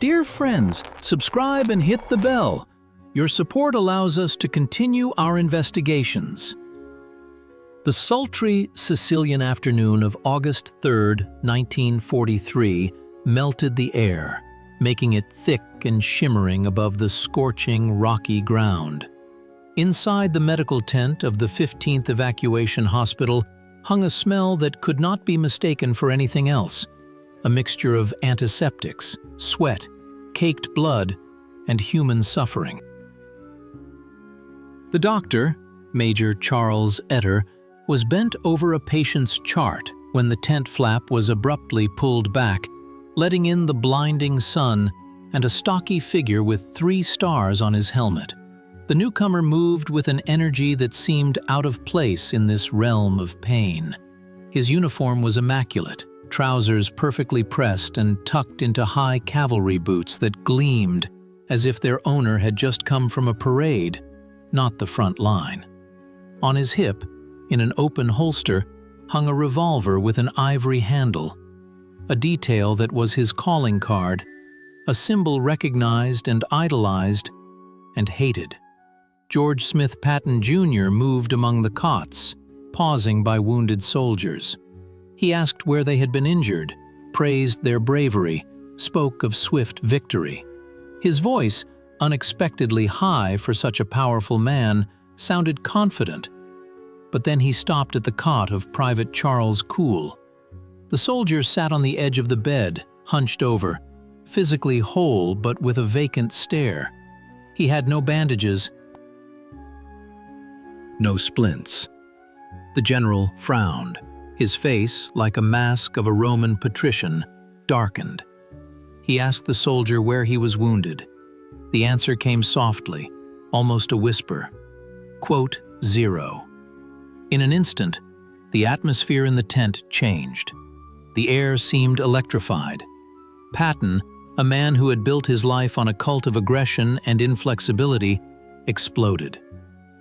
Dear friends, subscribe and hit the bell. Your support allows us to continue our investigations. The sultry Sicilian afternoon of August 3, 1943, melted the air, making it thick and shimmering above the scorching, rocky ground. Inside the medical tent of the 15th Evacuation Hospital hung a smell that could not be mistaken for anything else, a mixture of antiseptics, sweat, caked blood, and human suffering. The doctor, Major Charles Etter, was bent over a patient's chart when the tent flap was abruptly pulled back, letting in the blinding sun and a stocky figure with 3 stars on his helmet. The newcomer moved with an energy that seemed out of place in this realm of pain. His uniform was immaculate, trousers perfectly pressed and tucked into high cavalry boots that gleamed as if their owner had just come from a parade, not the front line. On his hip, in an open holster, hung a revolver with an ivory handle, a detail that was his calling card, a symbol recognized and idolized and hated. George Smith Patton Jr. moved among the cots, pausing by wounded soldiers. He asked where they had been injured, praised their bravery, spoke of swift victory. His voice, unexpectedly high for such a powerful man, sounded confident. But then he stopped at the cot of Private Charles Cool. The soldier sat on the edge of the bed, hunched over, physically whole but with a vacant stare. He had no bandages, no splints. The general frowned. His face, like a mask of a Roman patrician, darkened. He asked the soldier where he was wounded. The answer came softly, almost a whisper. Quote, 0. In an instant, the atmosphere in the tent changed. The air seemed electrified. Patton, a man who had built his life on a cult of aggression and inflexibility, exploded.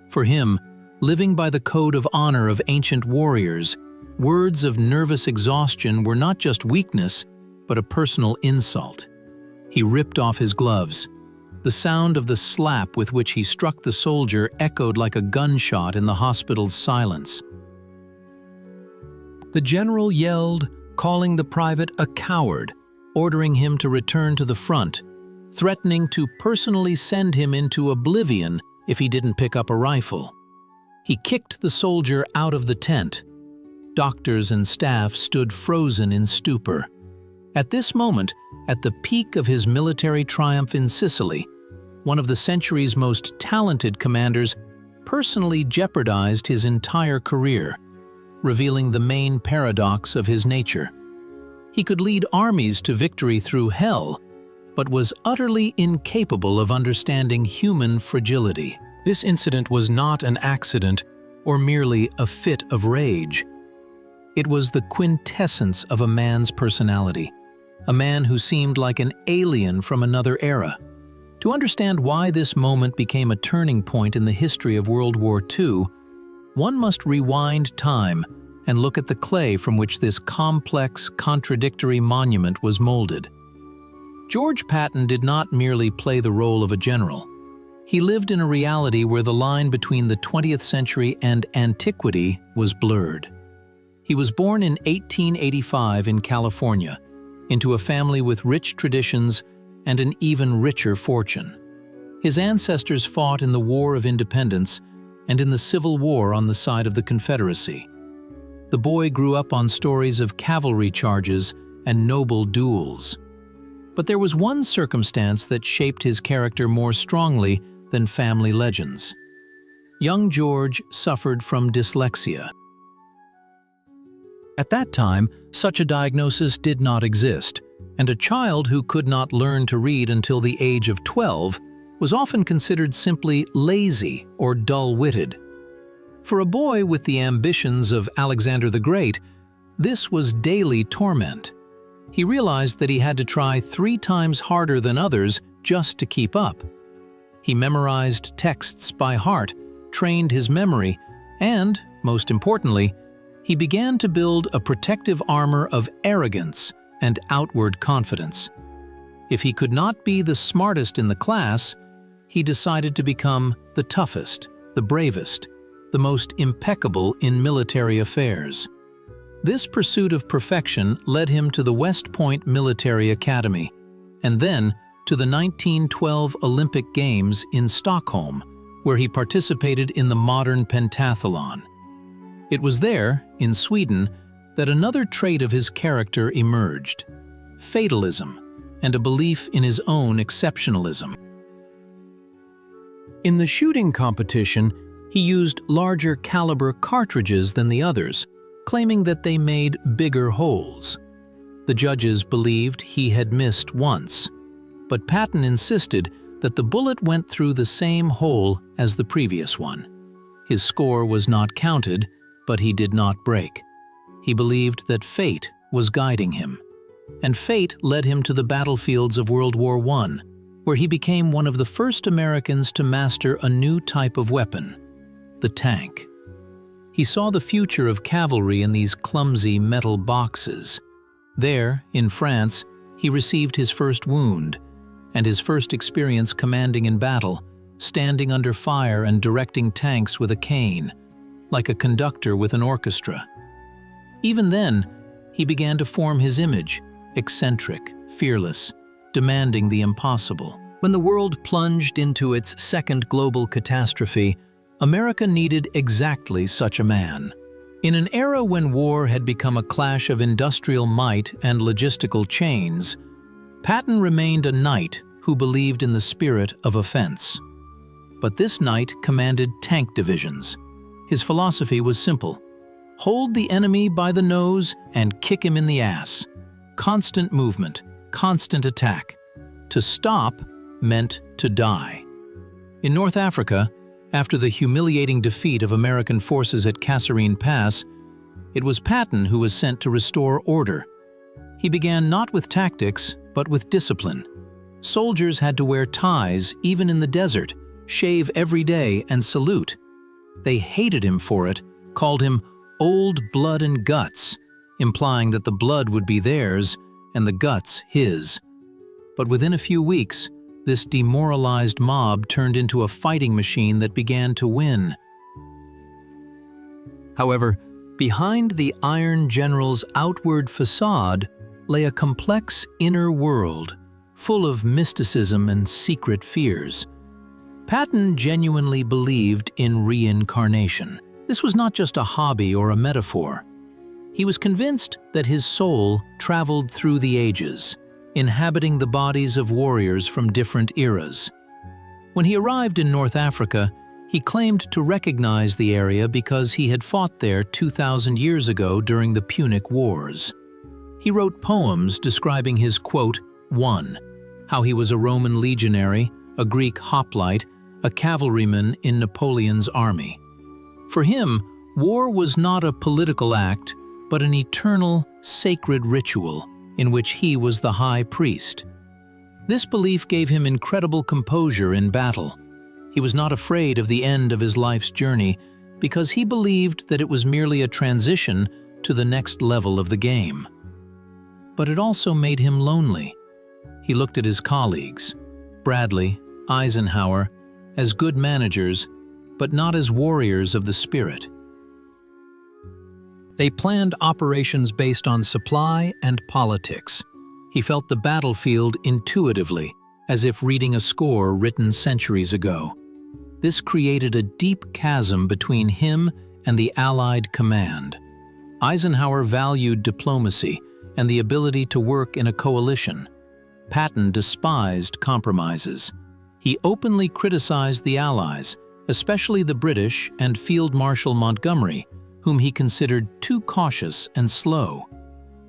For him, living by the code of honor of ancient warriors, words of nervous exhaustion were not just weakness, but a personal insult. He ripped off his gloves. The sound of the slap with which he struck the soldier echoed like a gunshot in the hospital's silence. The general yelled, calling the private a coward, ordering him to return to the front, threatening to personally send him into oblivion if he didn't pick up a rifle. He kicked the soldier out of the tent. Doctors and staff stood frozen in stupor. At this moment, at the peak of his military triumph in Sicily, one of the century's most talented commanders personally jeopardized his entire career, revealing the main paradox of his nature. He could lead armies to victory through hell, but was utterly incapable of understanding human fragility. This incident was not an accident or merely a fit of rage. It was the quintessence of a man's personality, a man who seemed like an alien from another era. To understand why this moment became a turning point in the history of World War II, one must rewind time and look at the clay from which this complex, contradictory monument was molded. George Patton did not merely play the role of a general. He lived in a reality where the line between the 20th century and antiquity was blurred. He was born in 1885 in California, into a family with rich traditions and an even richer fortune. His ancestors fought in the War of Independence and in the Civil War on the side of the Confederacy. The boy grew up on stories of cavalry charges and noble duels. But there was one circumstance that shaped his character more strongly than family legends. Young George suffered from dyslexia. At that time, such a diagnosis did not exist, and a child who could not learn to read until the age of 12 was often considered simply lazy or dull-witted. For a boy with the ambitions of Alexander the Great, this was daily torment. He realized that he had to try 3 times harder than others just to keep up. He memorized texts by heart, trained his memory, and, most importantly, he began to build a protective armor of arrogance and outward confidence. If he could not be the smartest in the class, he decided to become the toughest, the bravest, the most impeccable in military affairs. This pursuit of perfection led him to the West Point Military Academy, and then to the 1912 Olympic Games in Stockholm, where he participated in the modern pentathlon. It was there, in Sweden, that another trait of his character emerged: fatalism and a belief in his own exceptionalism. In the shooting competition, he used larger caliber cartridges than the others, claiming that they made bigger holes. The judges believed he had missed once, but Patton insisted that the bullet went through the same hole as the previous one. His score was not counted, but he did not break. He believed that fate was guiding him, and fate led him to the battlefields of World War I, where he became one of the first Americans to master a new type of weapon: the tank. He saw the future of cavalry in these clumsy metal boxes. There, in France, he received his first wound, and his first experience commanding in battle, standing under fire and directing tanks with a cane, like a conductor with an orchestra. Even then, he began to form his image: eccentric, fearless, demanding the impossible. When the world plunged into its second global catastrophe, America needed exactly such a man. In an era when war had become a clash of industrial might and logistical chains, Patton remained a knight who believed in the spirit of offense. But this knight commanded tank divisions. His philosophy was simple: hold the enemy by the nose and kick him in the ass. Constant movement, constant attack. To stop meant to die. In North Africa, after the humiliating defeat of American forces at Kasserine Pass, it was Patton who was sent to restore order. He began not with tactics, but with discipline. Soldiers had to wear ties even in the desert, shave every day, and salute. They hated him for it, called him old blood and guts, implying that the blood would be theirs and the guts his. But within a few weeks, this demoralized mob turned into a fighting machine that began to win. However, behind the Iron General's outward facade lay a complex inner world, full of mysticism and secret fears. Patton genuinely believed in reincarnation. This was not just a hobby or a metaphor. He was convinced that his soul traveled through the ages, inhabiting the bodies of warriors from different eras. When he arrived in North Africa, he claimed to recognize the area because he had fought there 2,000 years ago during the Punic Wars. He wrote poems describing his, quote, "one," how he was a Roman legionary, a Greek hoplite, a cavalryman in Napoleon's army. For him, war was not a political act, but an eternal, sacred ritual in which he was the high priest. This belief gave him incredible composure in battle. He was not afraid of the end of his life's journey because he believed that it was merely a transition to the next level of the game. But it also made him lonely. He looked at his colleagues, Bradley, Eisenhower, as good managers, but not as warriors of the spirit. They planned operations based on supply and politics. He felt the battlefield intuitively, as if reading a score written centuries ago. This created a deep chasm between him and the Allied command. Eisenhower valued diplomacy and the ability to work in a coalition. Patton despised compromises. He openly criticized the Allies, especially the British and Field Marshal Montgomery, whom he considered too cautious and slow.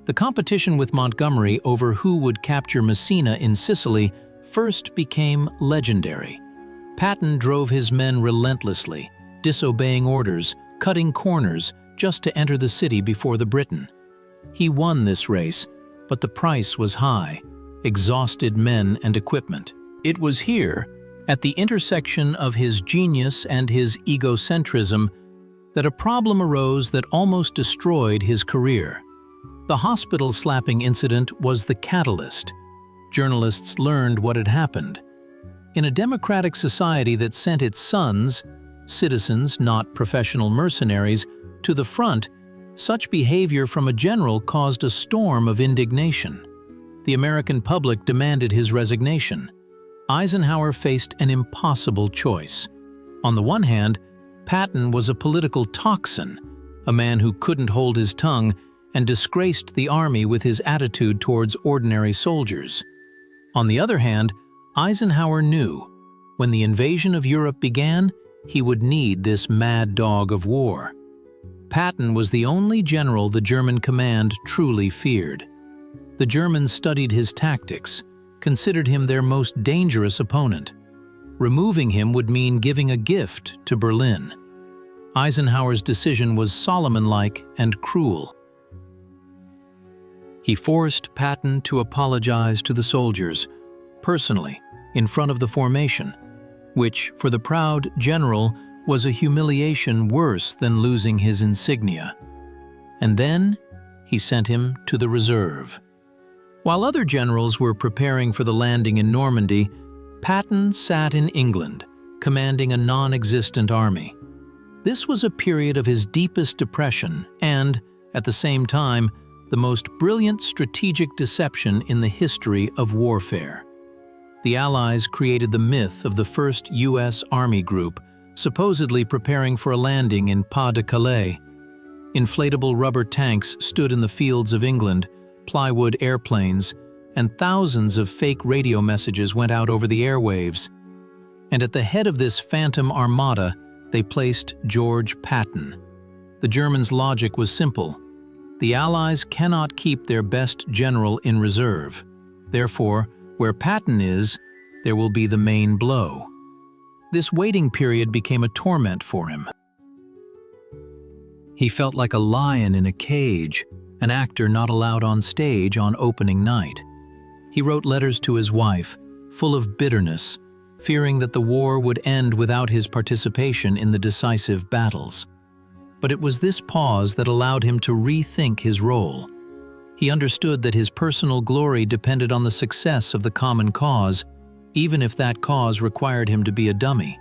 The competition with Montgomery over who would capture Messina in Sicily first became legendary. Patton drove his men relentlessly, disobeying orders, cutting corners, just to enter the city before the Briton. He won this race, but the price was high: exhausted men and equipment. It was here, at the intersection of his genius and his egocentrism, that a problem arose that almost destroyed his career. The hospital slapping incident was the catalyst. journalists learned what had happened. In a democratic society that sent its sons, citizens, not professional mercenaries, to the front, such behavior from a general caused a storm of indignation. The American public demanded his resignation. Eisenhower faced an impossible choice. On the one hand, Patton was a political toxin, a man who couldn't hold his tongue and disgraced the army with his attitude towards ordinary soldiers. On the other hand, Eisenhower knew, when the invasion of Europe began, he would need this mad dog of war. Patton was the only general the German command truly feared. The Germans studied his tactics, considered him their most dangerous opponent. Removing him would mean giving a gift to Berlin. Eisenhower's decision was Solomon-like and cruel. He forced Patton to apologize to the soldiers, personally, in front of the formation, which, for the proud general, was a humiliation worse than losing his insignia. And then he sent him to the reserve. While other generals were preparing for the landing in Normandy, Patton sat in England, commanding a non-existent army. This was a period of his deepest depression and, at the same time, the most brilliant strategic deception in the history of warfare. The Allies created the myth of the first U.S. Army group, supposedly preparing for a landing in Pas-de-Calais. Inflatable rubber tanks stood in the fields of England, plywood airplanes, and thousands of fake radio messages went out over the airwaves. And at the head of this phantom armada, they placed George Patton. The Germans' logic was simple. The Allies cannot keep their best general in reserve. Therefore, where Patton is, there will be the main blow. This waiting period became a torment for him. He felt like a lion in a cage, an actor not allowed on stage on opening night. He wrote letters to his wife, full of bitterness, fearing that the war would end without his participation in the decisive battles. But it was this pause that allowed him to rethink his role. He understood that his personal glory depended on the success of the common cause, even if that cause required him to be a dummy.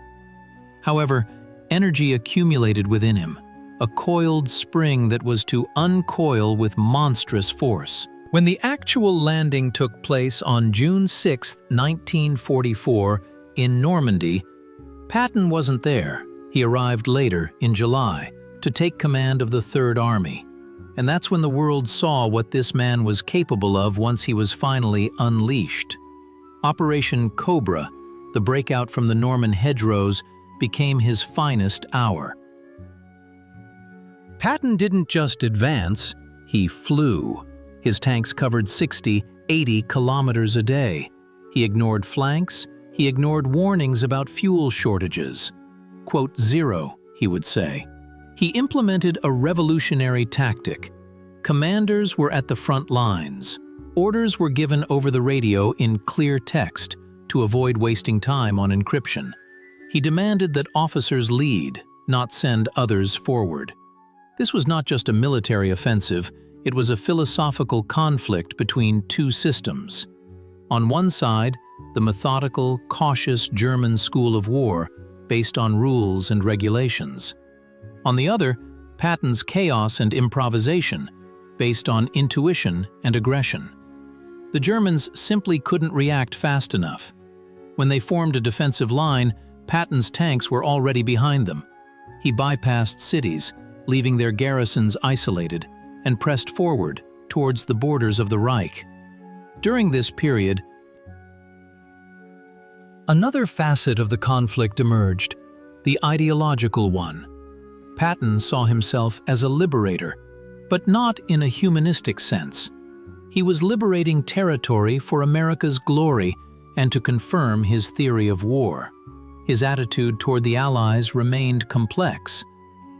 However, energy accumulated within him, a coiled spring that was to uncoil with monstrous force. When the actual landing took place on June 6, 1944, in Normandy, Patton wasn't there. He arrived later, in July, to take command of the Third Army. And that's when the world saw what this man was capable of once he was finally unleashed. Operation Cobra, the breakout from the Norman hedgerows, became his finest hour. Patton didn't just advance, he flew. His tanks covered 60, 80 kilometers a day. He ignored flanks, he ignored warnings about fuel shortages. Quote zero, he would say. He implemented a revolutionary tactic. Commanders were at the front lines. Orders were given over the radio in clear text to avoid wasting time on encryption. He demanded that officers lead, not send others forward. This was not just a military offensive, it was a philosophical conflict between two systems. On one side, the methodical, cautious German school of war, based on rules and regulations. On the other, Patton's chaos and improvisation, based on intuition and aggression. The Germans simply couldn't react fast enough. When they formed a defensive line, Patton's tanks were already behind them. He bypassed cities, leaving their garrisons isolated, and pressed forward towards the borders of the Reich. During this period, another facet of the conflict emerged, the ideological one. Patton saw himself as a liberator, but not in a humanistic sense. He was liberating territory for America's glory and to confirm his theory of war. His attitude toward the Allies remained complex.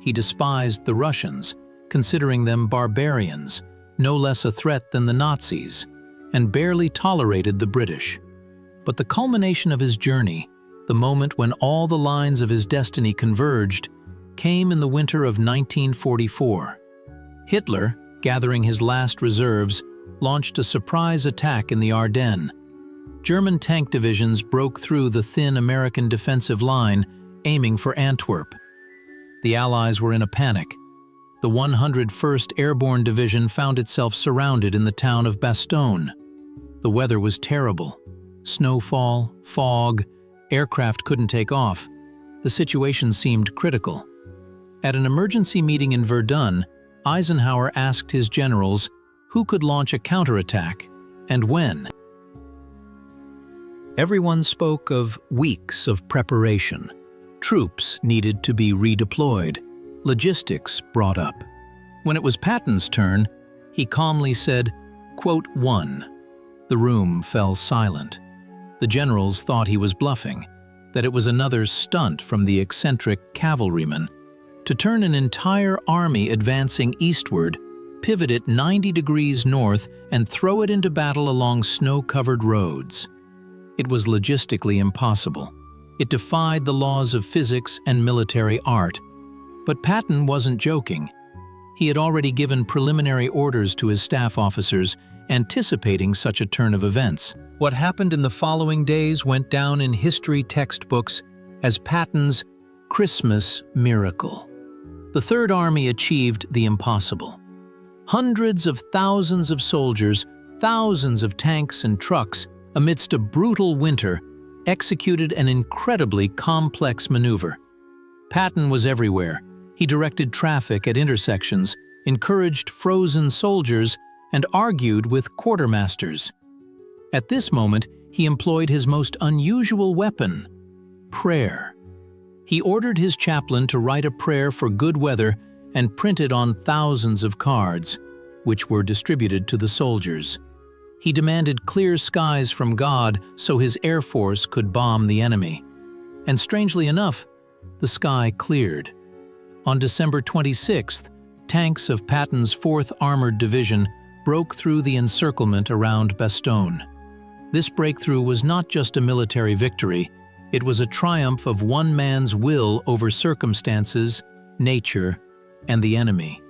He despised the Russians, considering them barbarians, no less a threat than the Nazis, and barely tolerated the British. But the culmination of his journey, the moment when all the lines of his destiny converged, came in the winter of 1944. Hitler, gathering his last reserves, launched a surprise attack in the Ardennes. German tank divisions broke through the thin American defensive line, aiming for Antwerp. The Allies were in a panic. The 101st Airborne Division found itself surrounded in the town of Bastogne. The weather was terrible. Snowfall, fog, aircraft couldn't take off. The situation seemed critical. At an emergency meeting in Verdun, Eisenhower asked his generals who could launch a counterattack and when. Everyone spoke of weeks of preparation. Troops needed to be redeployed. Logistics brought up. When it was Patton's turn, he calmly said, quote, "1." The room fell silent. The generals thought he was bluffing, that it was another stunt from the eccentric cavalryman. To turn an entire army advancing eastward, pivot it 90 degrees north, and throw it into battle along snow-covered roads. It was logistically impossible. It defied the laws of physics and military art. But Patton wasn't joking. He had already given preliminary orders to his staff officers, anticipating such a turn of events. What happened in the following days went down in history textbooks as Patton's Christmas miracle. The Third Army achieved the impossible. Hundreds of thousands of soldiers, thousands of tanks and trucks, amidst a brutal winter, executed an incredibly complex maneuver. Patton was everywhere. He directed traffic at intersections, encouraged frozen soldiers, and argued with quartermasters. At this moment, he employed his most unusual weapon, prayer. He ordered his chaplain to write a prayer for good weather and print it on thousands of cards, which were distributed to the soldiers. He demanded clear skies from God so his air force could bomb the enemy. And strangely enough, the sky cleared. On December 26th, tanks of Patton's 4th Armored Division broke through the encirclement around Bastogne. This breakthrough was not just a military victory, it was a triumph of one man's will over circumstances, nature, and the enemy.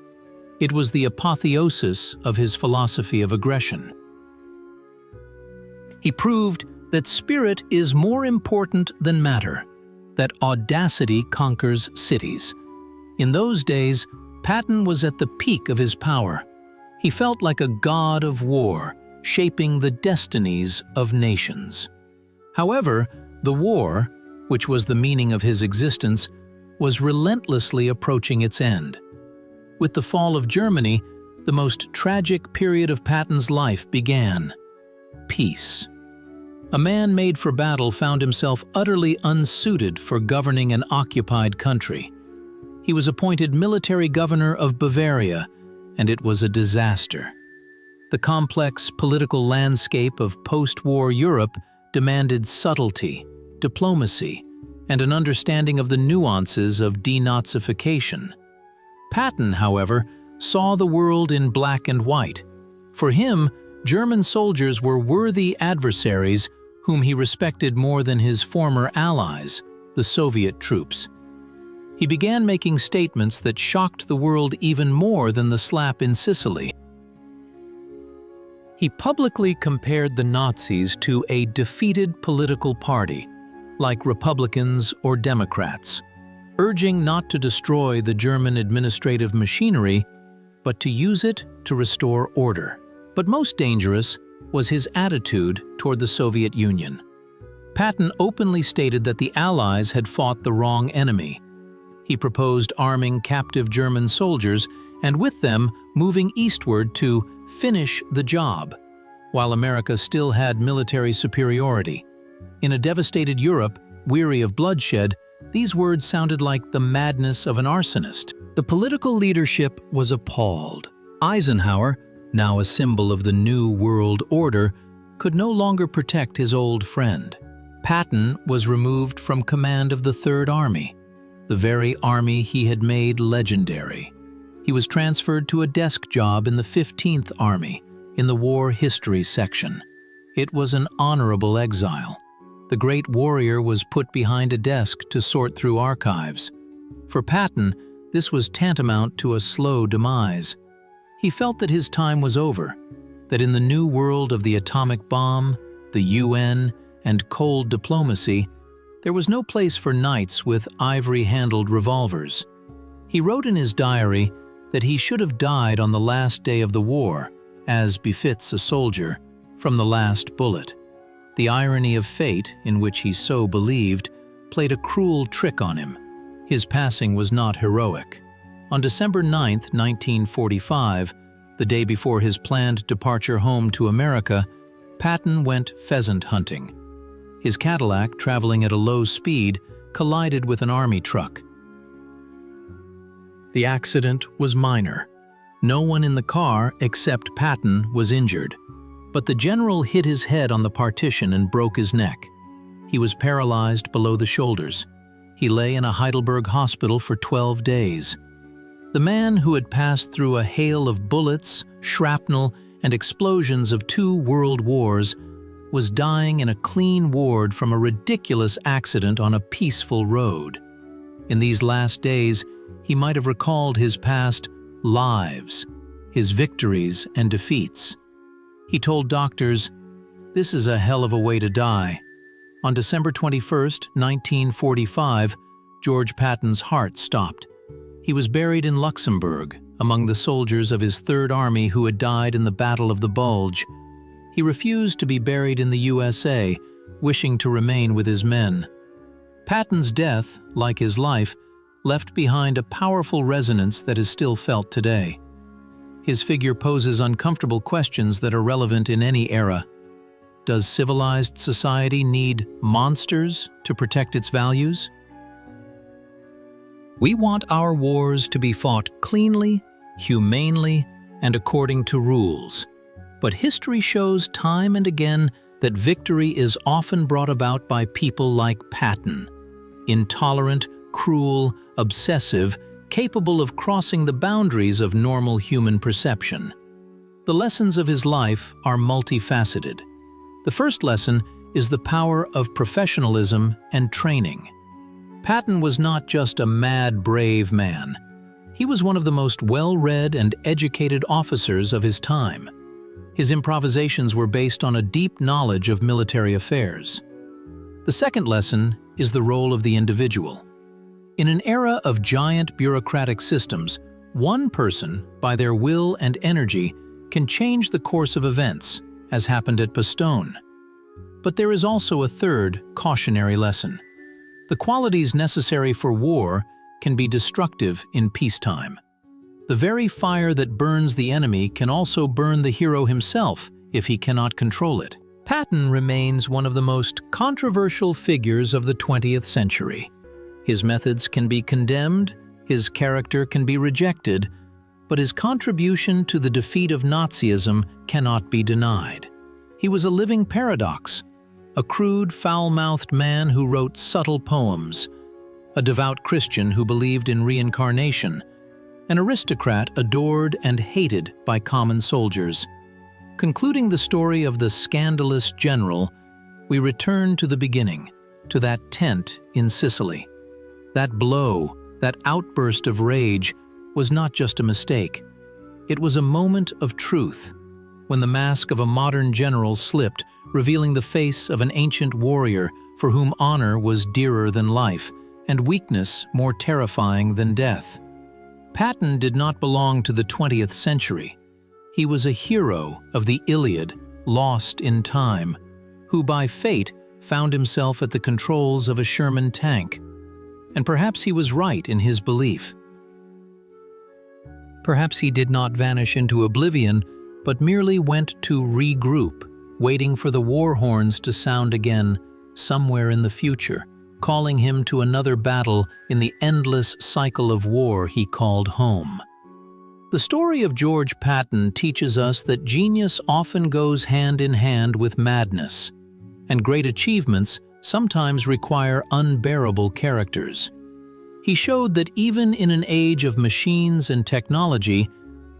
It was the apotheosis of his philosophy of aggression. He proved that spirit is more important than matter, that audacity conquers cities. In those days, Patton was at the peak of his power. He felt like a god of war, shaping the destinies of nations. However, the war, which was the meaning of his existence, was relentlessly approaching its end. With the fall of Germany, the most tragic period of Patton's life began: peace. A man made for battle found himself utterly unsuited for governing an occupied country. He was appointed military governor of Bavaria, and it was a disaster. The complex political landscape of post-war Europe demanded subtlety, diplomacy, and an understanding of the nuances of denazification. Patton, however, saw the world in black and white. For him, German soldiers were worthy adversaries whom he respected more than his former allies, the Soviet troops. He began making statements that shocked the world even more than the slap in Sicily. He publicly compared the Nazis to a defeated political party, like Republicans or Democrats, urging not to destroy the German administrative machinery, but to use it to restore order. But most dangerous was his attitude toward the Soviet Union. Patton openly stated that the Allies had fought the wrong enemy. He proposed arming captive German soldiers and with them moving eastward to finish the job, while America still had military superiority. In a devastated Europe, weary of bloodshed, these words sounded like the madness of an arsonist. The political leadership was appalled. Eisenhower, now a symbol of the new world order, could no longer protect his old friend. Patton was removed from command of the Third Army, the very army he had made legendary. He was transferred to a desk job in the 15th Army, in the War History section. It was an honorable exile. The great warrior was put behind a desk to sort through archives. For Patton, this was tantamount to a slow demise. He felt that his time was over, that in the new world of the atomic bomb, the UN, and cold diplomacy, there was no place for knights with ivory-handled revolvers. He wrote in his diary that he should have died on the last day of the war, as befits a soldier, from the last bullet. The irony of fate, in which he so believed, played a cruel trick on him. His passing was not heroic. On December 9, 1945, the day before his planned departure home to America, Patton went pheasant hunting. His Cadillac, traveling at a low speed, collided with an army truck. The accident was minor. No one in the car except Patton was injured, but the general hit his head on the partition and broke his neck. He was paralyzed below the shoulders. He lay in a Heidelberg hospital for 12 days. The man who had passed through a hail of bullets, shrapnel, and explosions of 2 world wars was dying in a clean ward from a ridiculous accident on a peaceful road. In these last days, he might have recalled his past lives, his victories and defeats. He told doctors, "This is a hell of a way to die." On December 21, 1945, George Patton's heart stopped. He was buried in Luxembourg, among the soldiers of his Third Army who had died in the Battle of the Bulge. He refused to be buried in the USA, wishing to remain with his men. Patton's death, like his life, left behind a powerful resonance that is still felt today. His figure poses uncomfortable questions that are relevant in any era. Does civilized society need monsters to protect its values? We want our wars to be fought cleanly, humanely, and according to rules. But history shows time and again that victory is often brought about by people like Patton, intolerant, cruel, obsessive, capable of crossing the boundaries of normal human perception. The lessons of his life are multifaceted. The first lesson is the power of professionalism and training. Patton was not just a mad, brave man. He was one of the most well-read and educated officers of his time. His improvisations were based on a deep knowledge of military affairs. The second lesson is the role of the individual. In an era of giant bureaucratic systems, one person, by their will and energy, can change the course of events, as happened at Bastogne. But there is also a third, cautionary lesson. The qualities necessary for war can be destructive in peacetime. The very fire that burns the enemy can also burn the hero himself if he cannot control it. Patton remains one of the most controversial figures of the 20th century. His methods can be condemned, his character can be rejected, but his contribution to the defeat of Nazism cannot be denied. He was a living paradox, a crude, foul-mouthed man who wrote subtle poems, a devout Christian who believed in reincarnation, an aristocrat adored and hated by common soldiers. Concluding the story of the scandalous general, we return to the beginning, to that tent in Sicily. That blow, that outburst of rage, was not just a mistake. It was a moment of truth, when the mask of a modern general slipped, revealing the face of an ancient warrior for whom honor was dearer than life, and weakness more terrifying than death. Patton did not belong to the 20th century. He was a hero of the Iliad, lost in time, who by fate found himself at the controls of a Sherman tank. And perhaps he was right in his belief. Perhaps he did not vanish into oblivion, but merely went to regroup, waiting for the war horns to sound again somewhere in the future, calling him to another battle in the endless cycle of war he called home. The story of George Patton teaches us that genius often goes hand in hand with madness, and great achievements sometimes require unbearable characters. He showed that even in an age of machines and technology,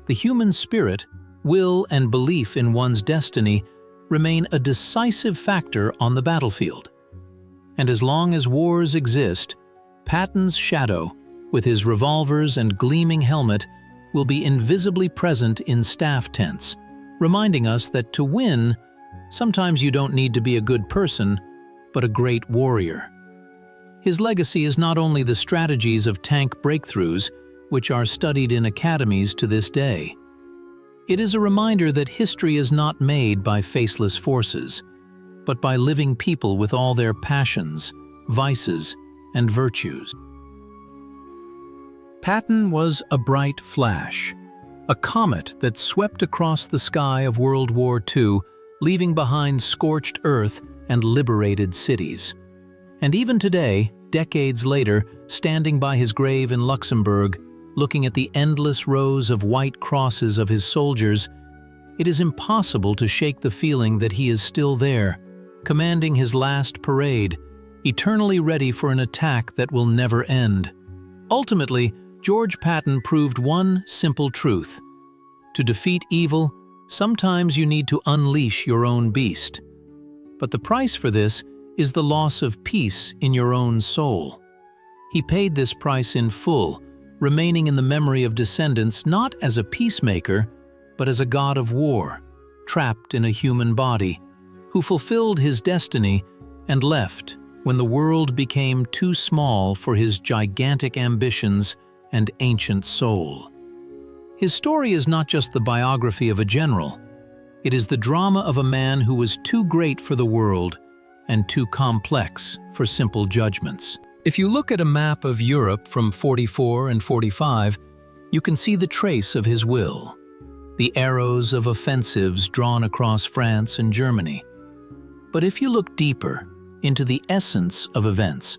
the human spirit, will, and belief in one's destiny remain a decisive factor on the battlefield. And as long as wars exist, Patton's shadow, with his revolvers and gleaming helmet, will be invisibly present in staff tents, reminding us that to win, Sometimes you don't need to be a good person, but a great warrior. His legacy is not only the strategies of tank breakthroughs, which are studied in academies to this day. It is a reminder that history is not made by faceless forces, but by living people with all their passions, vices, and virtues. Patton was a bright flash, a comet that swept across the sky of World War II, leaving behind scorched earth and liberated cities. And even today, decades later, standing by his grave in Luxembourg, looking at the endless rows of white crosses of his soldiers, it is impossible to shake the feeling that he is still there, commanding his last parade, eternally ready for an attack that will never end. Ultimately, George Patton proved one simple truth. To defeat evil, sometimes you need to unleash your own beast. But the price for this is the loss of peace in your own soul. He paid this price in full, remaining in the memory of descendants not as a peacemaker, but as a god of war, trapped in a human body, who fulfilled his destiny and left when the world became too small for his gigantic ambitions and ancient soul. His story is not just the biography of a general. It is the drama of a man who was too great for the world and too complex for simple judgments. If you look at a map of Europe from 44 and 45, you can see the trace of his will, the arrows of offensives drawn across France and Germany. But if you look deeper into the essence of events,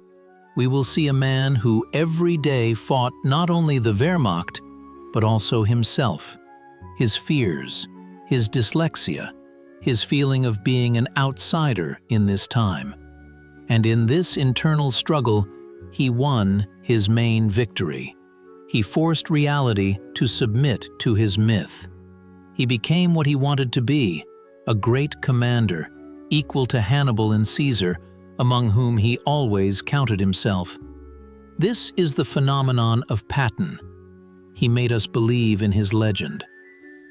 we will see a man who every day fought not only the Wehrmacht, but also himself, his fears, his dyslexia, his feeling of being an outsider in this time. And in this internal struggle, he won his main victory. He forced reality to submit to his myth. He became what he wanted to be, a great commander, equal to Hannibal and Caesar, among whom he always counted himself. This is the phenomenon of Patton. He made us believe in his legend.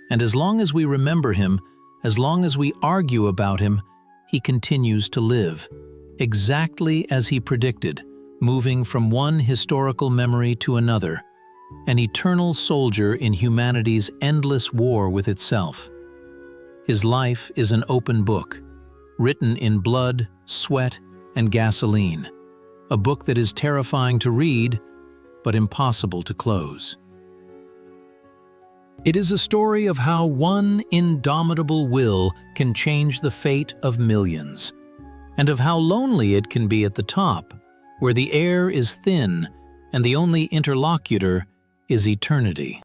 And as long as we remember him, as long as we argue about him, he continues to live, exactly as he predicted, moving from one historical memory to another, an eternal soldier in humanity's endless war with itself. His life is an open book, written in blood, sweat, and gasoline, a book that is terrifying to read, but impossible to close. It is a story of how one indomitable will can change the fate of millions, and of how lonely it can be at the top, where the air is thin and the only interlocutor is eternity.